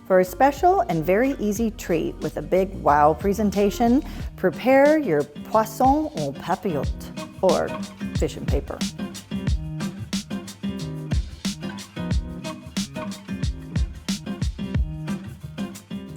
For a special and very easy treat with a big wow presentation, prepare your Poisson en Papillote, or fish and paper.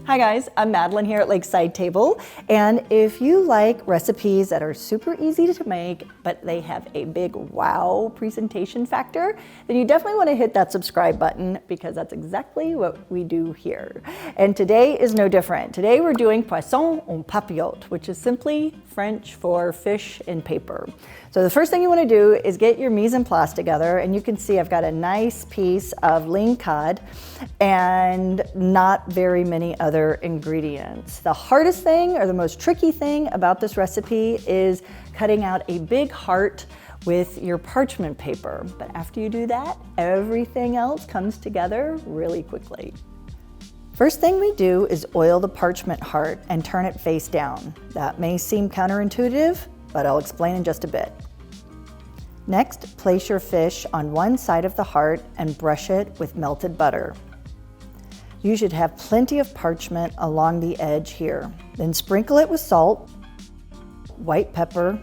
Hi guys, I'm Madeline here at Lakeside Table, and if you like recipes that are super easy to make, but they have a big wow presentation factor, then you definitely want to hit that subscribe button because that's exactly what we do here. And today is no different. Today we're doing Poisson en Papillote, which is simply French for fish in paper. So the first thing you want to do is get your mise en place together, and you can see I've got a nice piece of lean cod and not very many other ingredients. The hardest thing, or the most tricky thing about this recipe, is cutting out a big heart with your parchment paper. But after you do that, everything else comes together really quickly. First thing we do is oil the parchment heart and turn it face down. That may seem counterintuitive, but I'll explain in just a bit. Next, place your fish on one side of the heart and brush it with melted butter. You should have plenty of parchment along the edge here. Then sprinkle it with salt, white pepper,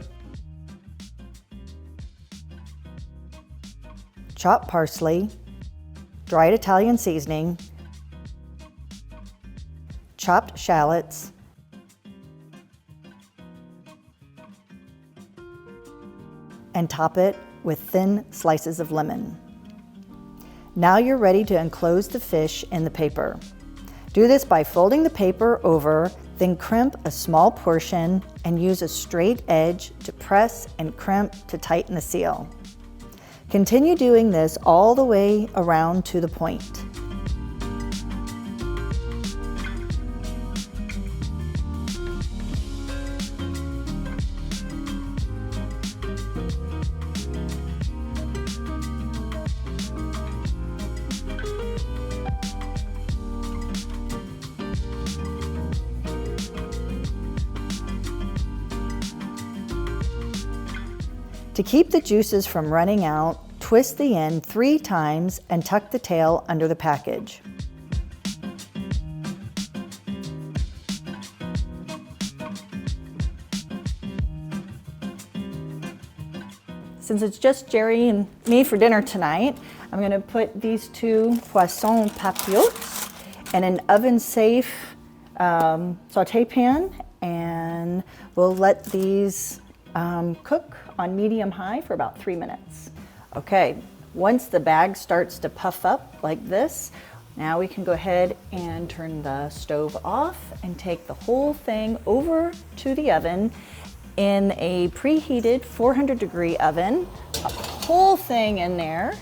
chopped parsley, dried Italian seasoning, chopped shallots, and top it with thin slices of lemon. Now you're ready to enclose the fish in the paper. Do this by folding the paper over, then crimp a small portion and use a straight edge to press and crimp to tighten the seal. Continue doing this all the way around to the point. To keep the juices from running out, twist the end 3 times and tuck the tail under the package. Since it's just Jerry and me for dinner tonight, I'm going to put these 2 Poisson Papillotes in an oven-safe saute pan, and we'll let these cook on medium-high for about 3 minutes. Okay, once the bag starts to puff up like this, now we can go ahead and turn the stove off and take the whole thing over to the oven in a preheated 400-degree oven, pop the whole thing in there,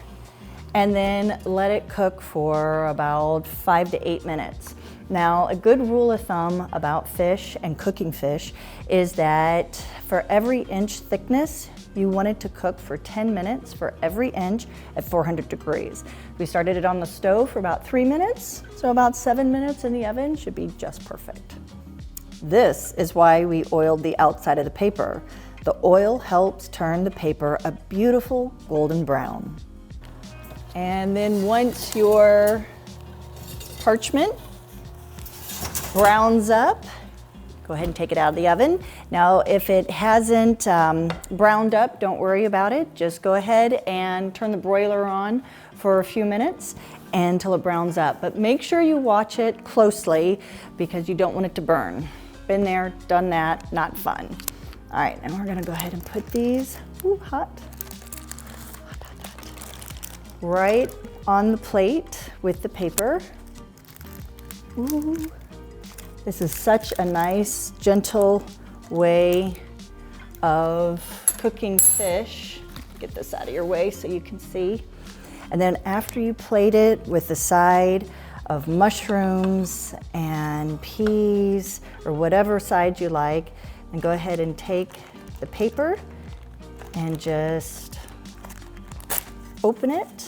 and then let it cook for about 5 to 8 minutes. Now, a good rule of thumb about fish and cooking fish is that for every inch thickness, you want it to cook for 10 minutes for every inch at 400 degrees. We started it on the stove for about 3 minutes, so about 7 minutes in the oven should be just perfect. This is why we oiled the outside of the paper. The oil helps turn the paper a beautiful golden brown. And then once your parchment browns up, go ahead and take it out of the oven. Now, if it hasn't browned up, don't worry about it. Just go ahead and turn the broiler on for a few minutes until it browns up. But make sure you watch it closely because you don't want it to burn. Been there, done that, not fun. All right, and we're gonna go ahead and put these, hot, right on the plate with the paper. Ooh. This is such a nice, gentle way of cooking fish. Get this out of your way so you can see. And then after you plate it with the side of mushrooms and peas, or whatever side you like, and go ahead and take the paper and just open it.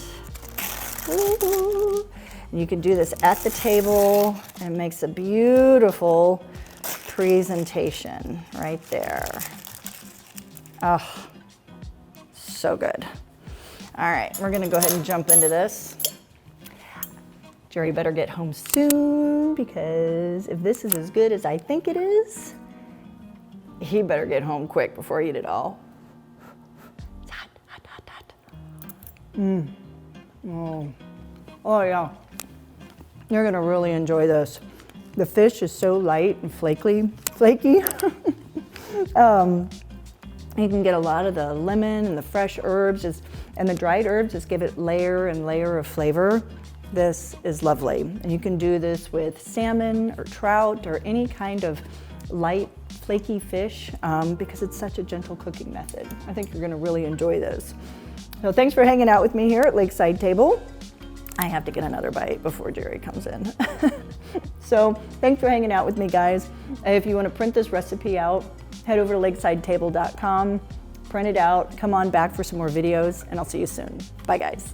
Ooh. And you can do this at the table, and it makes a beautiful presentation right there. Oh, so good. All right, we're gonna go ahead and jump into this. Jerry better get home soon, because if this is as good as I think it is, he better get home quick before I eat it all. It's hot, hot, hot, hot. Oh yeah. You're gonna really enjoy this. The fish is so light and flaky. You can get a lot of the lemon and the fresh herbs, and the dried herbs just give it layer and layer of flavor. This is lovely. And you can do this with salmon or trout or any kind of light, flaky fish because it's such a gentle cooking method. I think you're gonna really enjoy this. So thanks for hanging out with me here at Lakeside Table. I have to get another bite before Jerry comes in. So thanks for hanging out with me, guys. If you wanna print this recipe out, head over to lakesidetable.com, print it out, come on back for some more videos, and I'll see you soon. Bye, guys.